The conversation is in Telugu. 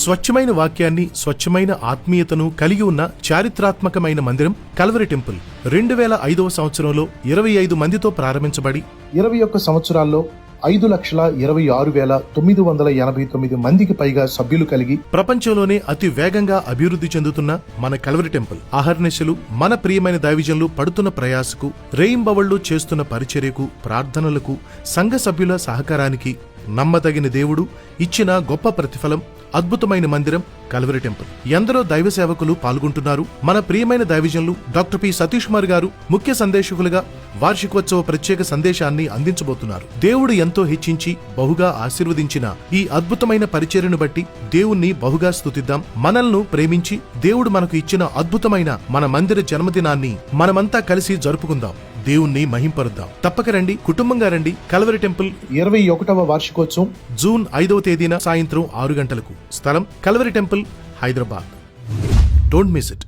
స్వచ్ఛమైన వాక్యాన్ని, స్వచ్ఛమైన ఆత్మీయతను కలిగి ఉన్న చారిత్రాత్మకమైన మందిరం కల్వరి టెంపుల్ 2005వ సంవత్సరంలో 25 మందితో ప్రారంభించబడి 21 సంవత్సరాల్లో 5,26,989 మందికి పైగా సభ్యులు కలిగి ప్రపంచంలోనే అతి వేగంగా అభివృద్ధి చెందుతున్న మన కల్వరి టెంపుల్ అహర్నిశలు మన ప్రియమైన దైవజనులు పడుతున్న ప్రయాసకు, రేయింబవళ్లు చేస్తున్న పరిచర్యకు, ప్రార్థనలకు, సంఘ సభ్యుల సహకారానికి నమ్మదగిన దేవుడు ఇచ్చిన గొప్ప ప్రతిఫలం అద్భుతమైన మందిరం కల్వరి టెంపుల్. ఎందరో దైవ సేవకులు పాల్గొంటున్నారు. మన ప్రియమైన దైవజనులు డాక్టర్ పి సతీష్ కుమార్ గారు ముఖ్య సందేశకులుగా వార్షికోత్సవ ప్రత్యేక సందేశాన్ని అందించబోతున్నారు. దేవుడు ఎంతో హెచ్చించి బహుగా ఆశీర్వదించిన ఈ అద్భుతమైన పరిచర్యను బట్టి దేవుణ్ణి బహుగా స్తుతిద్దాం. మనల్ని ప్రేమించి దేవుడు మనకు ఇచ్చిన అద్భుతమైన మన మందిర జన్మదినాన్ని మనమంతా కలిసి జరుపుకుందాం. దేవుణ్ణి మహింపరుద్దాం. తప్పక రండి, కుటుంబంగా రండి. కల్వరి టెంపుల్ 21వ వార్షికోత్సవం జూన్ 5వ తేదీన సాయంత్రం 6 గంటలకు. స్థలం Calvary temple, Hyderabad. Don't miss it.